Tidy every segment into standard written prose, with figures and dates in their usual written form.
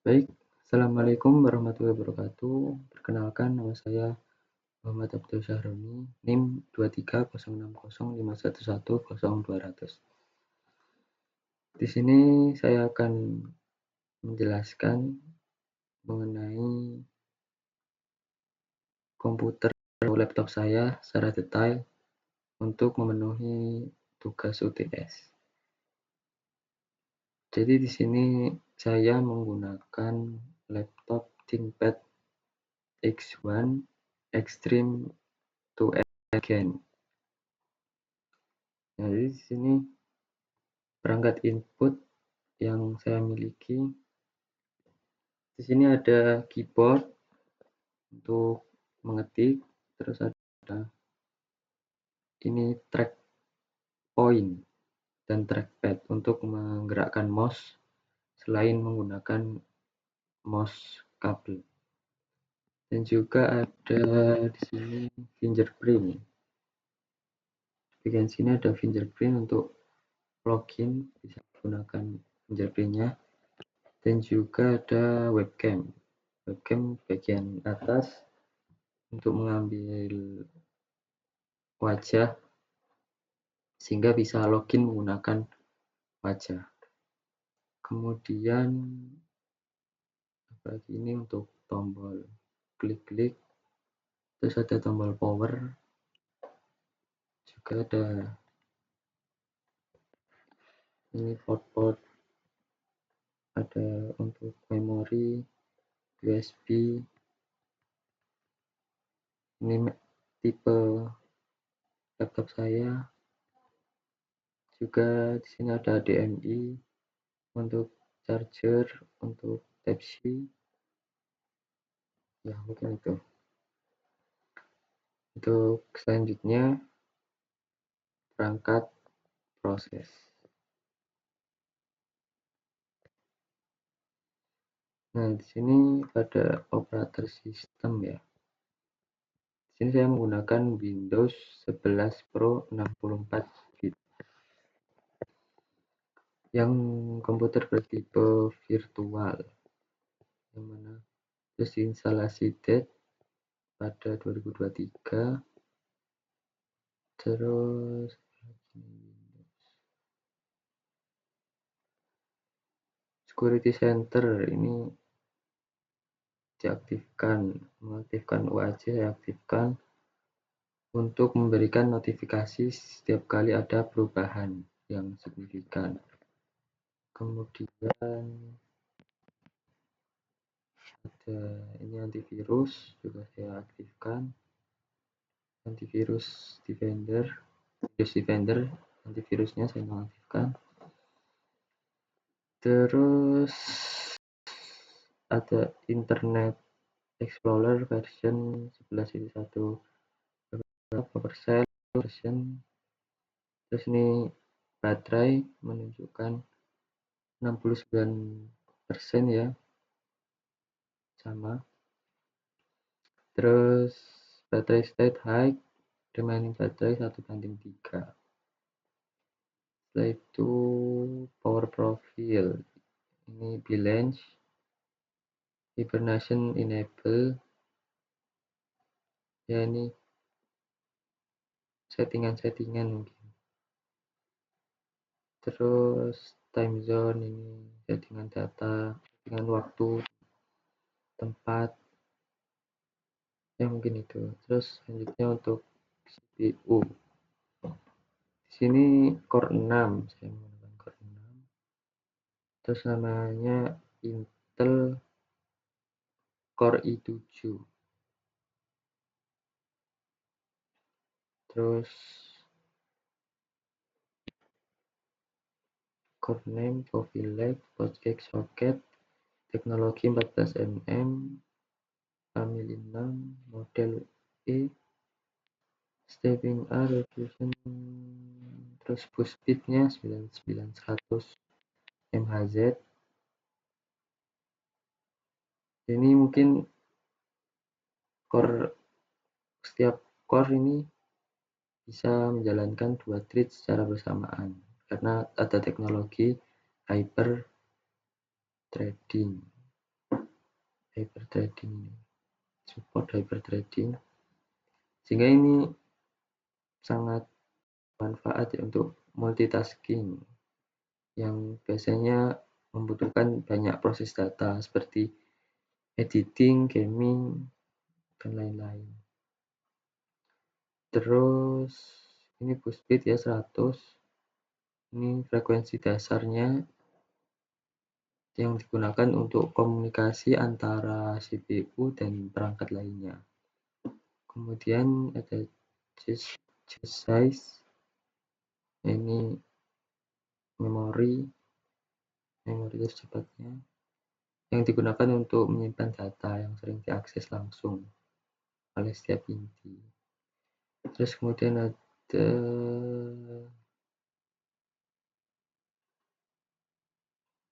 Baik, Assalamualaikum warahmatullahi wabarakatuh. Perkenalkan, nama saya Muhammad Abdul Syahroni, NIM 230605110200. Di sini saya akan menjelaskan mengenai komputer atau laptop saya secara detail untuk memenuhi tugas UTS. Jadi di sini saya menggunakan laptop ThinkPad X1 Extreme 2 Gen. Nah, jadi di sini perangkat input yang saya miliki. Di sini ada keyboard untuk mengetik, terus ada ini track point dan trackpad untuk menggerakkan mouse selain menggunakan mouse kabel. Dan juga ada di sini fingerprint. Di bagian sini ada fingerprint untuk login, bisa menggunakan fingerprintnya. Dan juga ada webcam bagian atas untuk mengambil wajah sehingga bisa login menggunakan wajah. Kemudian lagi ini untuk tombol klik-klik, terus ada tombol power, juga ada ini port ada untuk memori USB. Ini tipe laptop saya. Juga di sini ada HDMI untuk charger, untuk Type-C. Ya, mungkin itu. Untuk selanjutnya perangkat proses. Nah, di sini ada operator sistem ya. Di sini saya menggunakan Windows 11 Pro 64 bit. Yang komputer bertipe virtual. Yang mana terus instalasi DET pada 2023. Terus Security Center ini diaktifkan, mengaktifkan UAC saya aktifkan untuk memberikan notifikasi setiap kali ada perubahan yang signifikan. Kemudian ada ini antivirus juga saya aktifkan, antivirus Defender, antivirusnya saya aktifkan. Terus ada Internet Explorer version 11.1 persen version. Terus ini baterai menunjukkan 69% ya, sama. Terus baterai state high, remaining baterai 1:3. Setelah itu power profile, ini balance, hibernation enable, ya ini settingan mungkin. Terus time zone, ini settingan data, settingan waktu, tempat, ya mungkin itu. Terus selanjutnya untuk CPU, di sini Core 6, saya menggunakan Core 6. Terus namanya Intel Core i7. Terus core name Coffee Lake, Postcake Socket, teknologi 14mm, family 6, model E, stepping A, resolution, terus boost speednya 9900 MHz. Ini mungkin setiap core ini bisa menjalankan 2 thread secara bersamaan karena ada teknologi hyper threading. hyperthreading, support hyperthreading, sehingga ini sangat manfaat ya untuk multitasking yang biasanya membutuhkan banyak proses data seperti editing, gaming, dan lain-lain. Terus ini boost speed ya 100, ini frekuensi dasarnya yang digunakan untuk komunikasi antara CPU dan perangkat lainnya. Kemudian ada cache size, ini memori tercepatnya yang digunakan untuk menyimpan data yang sering diakses langsung oleh setiap inti. Terus kemudian ada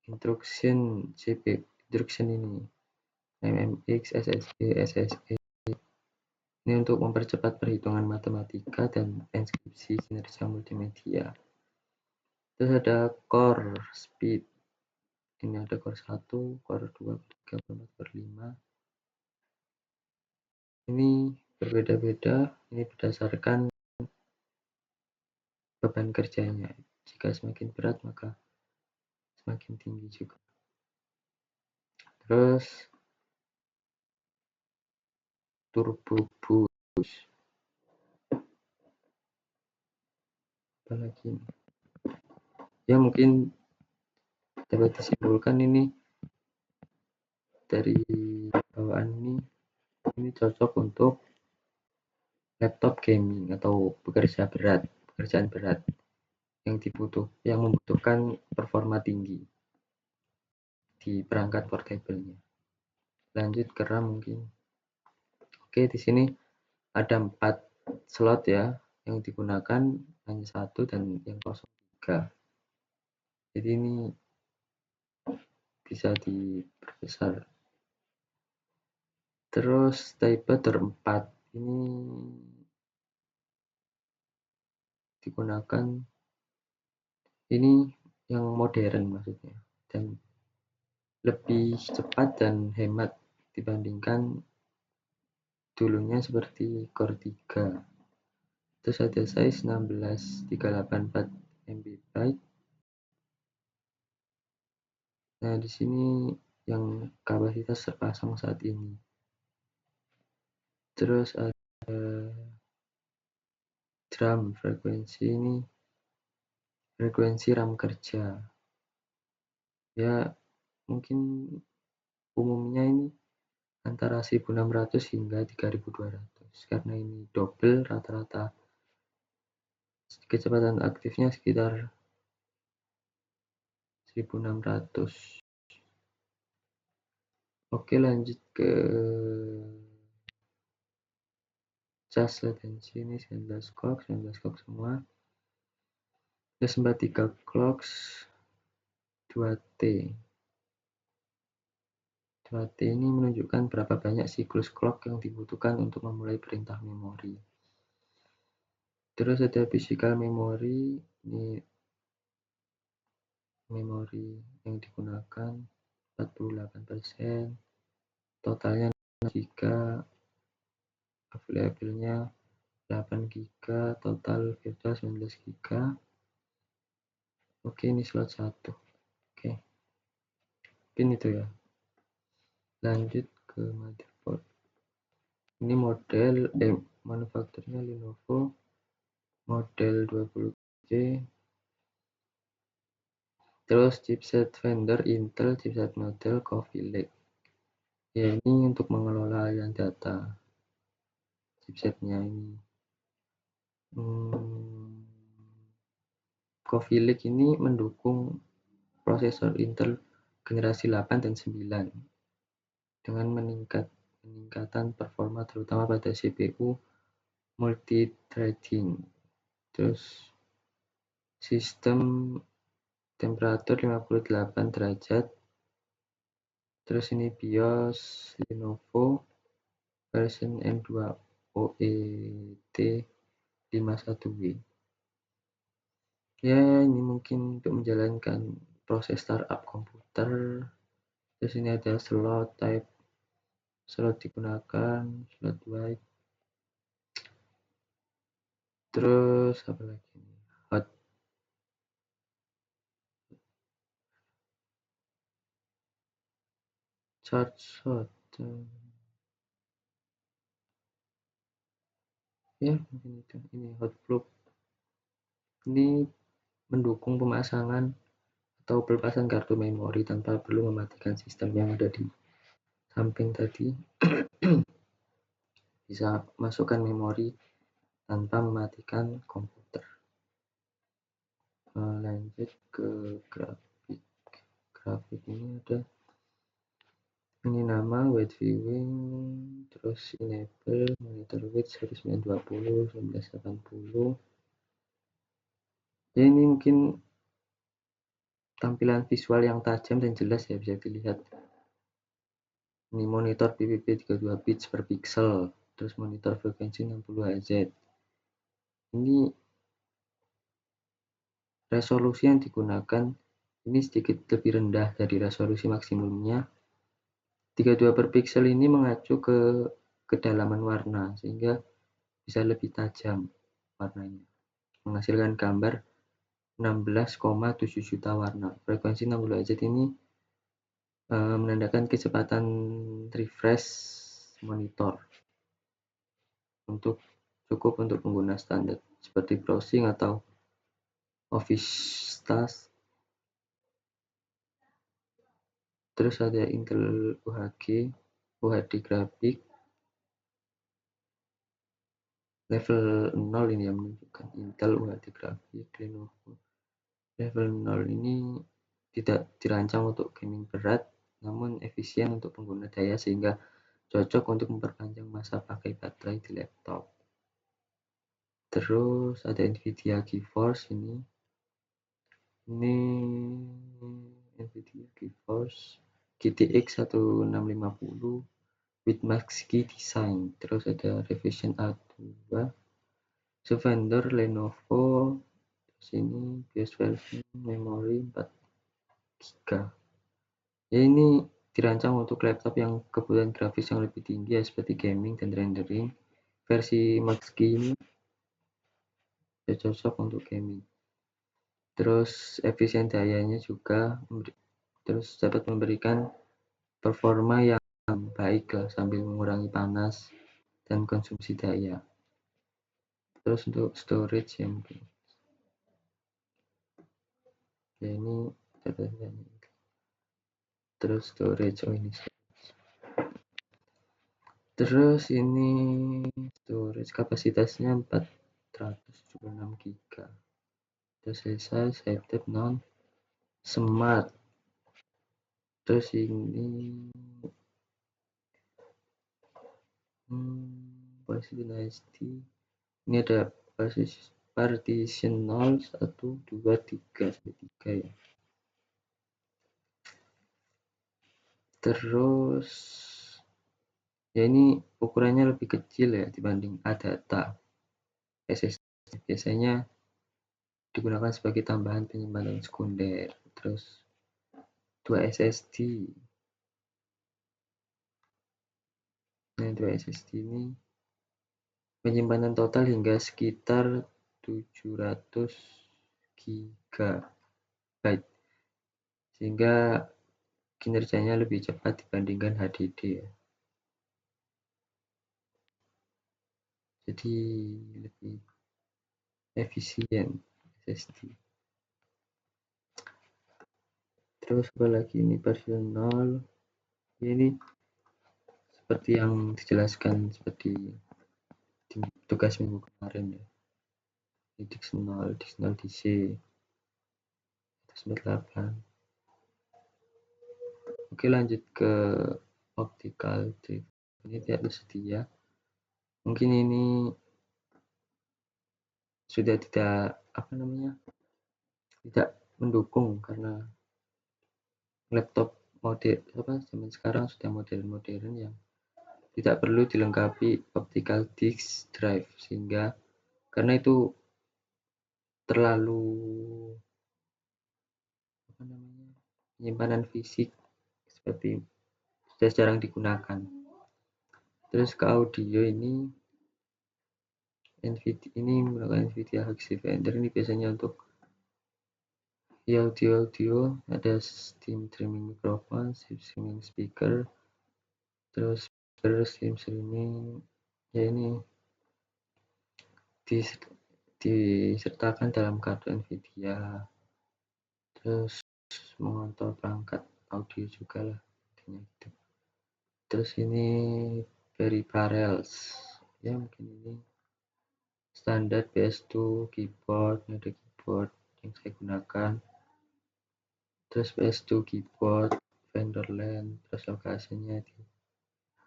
instruction CPU, instruction ini MMX, SSB, SSE. Ini untuk mempercepat perhitungan matematika dan enskripsi kinerja multimedia. Terus ada core speed. Ini ada core 1, core 2, core 3, core 5. Ini berbeda-beda, ini berdasarkan beban kerjanya. Jika semakin berat maka semakin tinggi juga. Terus turbo boost. Apalagi ini? Ya mungkin dapat disimpulkan ini dari bawaan ini cocok untuk laptop gaming atau pekerjaan berat yang membutuhkan performa tinggi di perangkat portable-nya. Lanjut ke RAM mungkin. Oke, di sini ada 4 slot ya yang digunakan, hanya 1 dan yang kosong 3. Jadi ini bisa diperbesar. Terus type 4 ini digunakan, ini yang modern maksudnya, dan lebih cepat dan hemat dibandingkan dulunya seperti Core 3. Terus ada size 16384 MB. Nah, di sini yang kapasitas terpasang saat ini. Terus ada RAM frekuensi, ini frekuensi RAM kerja. Ya, mungkin umumnya ini antara 1600 hingga 3200 karena ini double, rata-rata kecepatan aktifnya sekitar 1600. Oke, lanjut ke cas latensi, ini 19 clock semua. Plus 43 clocks 2T. 2T ini menunjukkan berapa banyak siklus clock yang dibutuhkan untuk memulai perintah memori. Terus ada physical memory, ini memori yang digunakan 48%, totalnya 6 GB, available-nya 8 GB, total virtual 19 GB. Oke, ini slot 1. Oke, mungkin itu ya. Lanjut ke motherboard. Ini model manufakturnya Lenovo, model 20G. Terus chipset vendor Intel, chipset model Coffee Lake. Ya, ini untuk mengelola aliran data. Chipsetnya ini. Coffee Lake ini mendukung prosesor Intel generasi 8 dan 9 dengan peningkatan performa terutama pada CPU multithreading. Terus sistem temperatur 58 derajat. Terus ini BIOS Lenovo version M2 OET 51W. Ya, ini mungkin untuk menjalankan proses startup komputer. Terus ini ada slot type slot digunakan, slot wide. Terus apa lagi nih? Hot charge hot. Ya, mungkin itu. Ini hot plug. Ini mendukung pemasangan atau pelepasan kartu memori tanpa perlu mematikan sistem yang ada di samping tadi. Bisa masukkan memori tanpa mematikan komputer. Lanjut ke grafik. Grafik ini ada ini nama wide viewing, terus enable monitor width 1920 1980. Ya, ini mungkin tampilan visual yang tajam dan jelas ya, bisa dilihat. Ini monitor PPP 32 bits per pixel, terus monitor frekuensi 60 Hz. Ini resolusi yang digunakan ini sedikit lebih rendah dari resolusi maksimumnya. 32 per pixel ini mengacu ke kedalaman warna sehingga bisa lebih tajam warnanya, menghasilkan gambar 16,7 juta warna. Frekuensi 60 Hz ini menandakan kecepatan refresh monitor cukup untuk pengguna standar seperti browsing atau office task. Terus ada Intel UHD grafik level 0 ini yang menunjukkan Intel UHD grafik Lenovo. Level 0 ini tidak dirancang untuk gaming berat, namun efisien untuk pengguna daya sehingga cocok untuk memperpanjang masa pakai baterai di laptop. Terus ada Nvidia GeForce ini Nvidia GeForce GTX 1650 with Max-Q design. Terus ada Revision A2 vendor Lenovo. Terus ini BIOS memori 4 GB. Ya, ini dirancang untuk laptop yang kebutuhan grafis yang lebih tinggi ya, seperti gaming dan rendering. Versi Max-Q ini cocok untuk gaming. Terus efisien dayanya juga, terus dapat memberikan performa yang baik lah sambil mengurangi panas dan konsumsi daya. Terus untuk storage ya mungkin. Ya, ini datanya. Terus storage, ini terus ini storage kapasitasnya 476 GB. Terus selesai save tab non smart. Terus ini Precision HD. Ini ada partition 0 1 2 3 3 ya. Terus ya, ini ukurannya lebih kecil ya dibanding ADATA. SSD biasanya digunakan sebagai tambahan penyimpanan sekunder. Terus 2 SSD. Nah, 2 SSD ini penyimpanan total hingga sekitar 700 GB, sehingga kinerjanya lebih cepat dibandingkan HDD ya. Jadi lebih efisien SSD. Terus apa lagi, ini personal. Ini seperti yang dijelaskan seperti di tugas minggu kemarin ya. Ini Dixnol DC 8. Oke, lanjut ke optical drive. Ini tidak tersedia. Mungkin ini sudah tidak tidak mendukung karena laptop zaman sekarang sudah modern yang tidak perlu dilengkapi optical disk drive, sehingga karena itu terlalu penyimpanan fisik seperti sudah jarang digunakan. Terus ke audio ini menggunakan NVIDIA High Defender. Ini biasanya untuk audio ada steam trimming microphone, steam streaming speaker, terus steam streaming ya ini disertakan dalam kartu NVIDIA. Terus mengontrol perangkat audio juga lah intinya gitu. Terus ini peripherals ya, mungkin ini standar PS2 keyboard, ini ada keyboard yang saya gunakan. Terus PS2 keyboard Vanderland, terus lokasinya di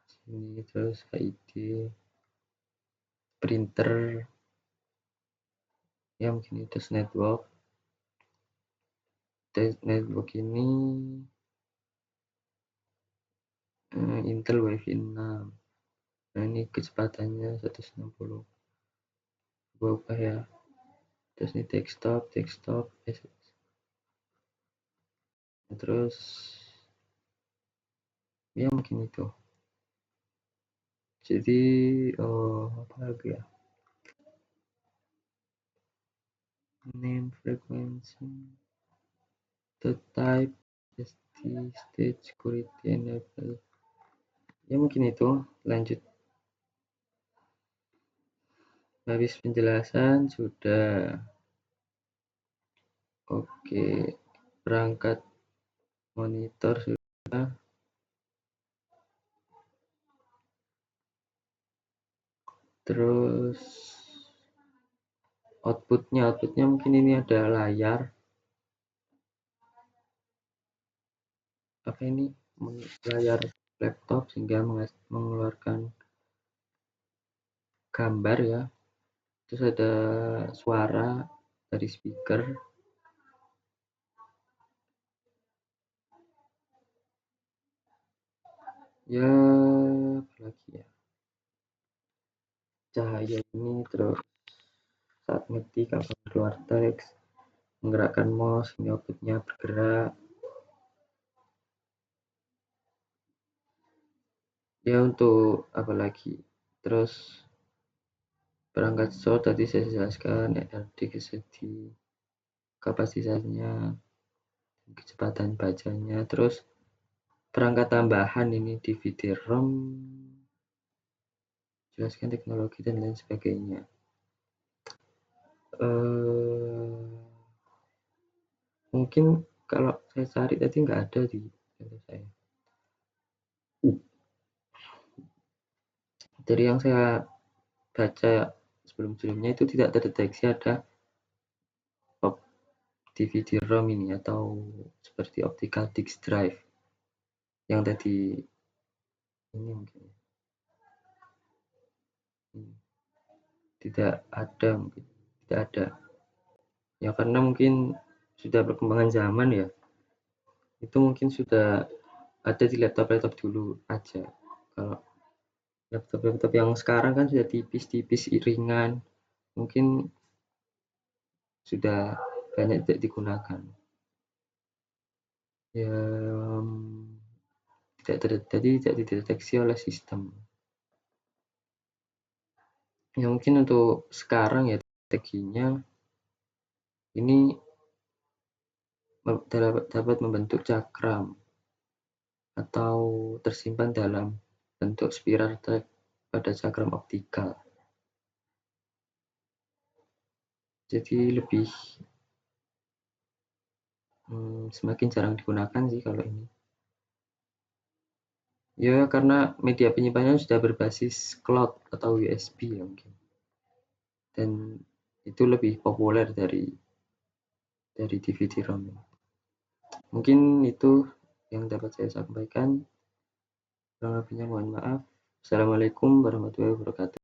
sini, terus HID printer ya, mungkin itu network ini Intel Wi-Fi 6. Nah ini kecepatannya 160 berubah ya. Terus ini desktop terus ya mungkin itu. Jadi apa lagi ya, name frequency, the type, stage, security, enable ya, mungkin itu. Lanjut, habis penjelasan sudah. Oke, perangkat monitor sudah. Terus outputnya mungkin ini ada layar apa ini, layar laptop sehingga mengeluarkan gambar ya. Terus ada suara dari speaker ya, apalagi ya, cahaya ini. Terus saat ngetik akan keluar teks, menggerakkan mouse ini outputnya bergerak ya. Untuk apa lagi, terus perangkat short tadi saya jelaskan, RD kesedi, kapasitasnya, kecepatan bacanya. Terus perangkat tambahan ini DVD-ROM, jelaskan teknologi dan lain sebagainya. Mungkin kalau saya cari tadi nggak ada di contoh saya. Dari yang saya baca sebelum-sebelumnya itu tidak terdeteksi ada DVD-ROM ini atau seperti optical disk drive yang tadi ini, mungkin tidak ada ya, karena mungkin sudah perkembangan zaman ya. Itu mungkin sudah ada di laptop dulu aja. Kalau laptop yang sekarang kan sudah tipis ringan, mungkin sudah banyak tidak digunakan ya. Tidak dideteksi oleh sistem ya. Mungkin untuk sekarang ya strateginya ini dapat membentuk cakram atau tersimpan dalam bentuk spiral track pada cakram optikal. Jadi lebih semakin jarang digunakan sih kalau ini. Ya karena media penyimpanannya sudah berbasis cloud atau USB ya mungkin. Dan itu lebih populer dari DVD-ROM. Mungkin itu yang dapat saya sampaikan. Kurang lebihnya mohon maaf. Assalamualaikum warahmatullahi wabarakatuh.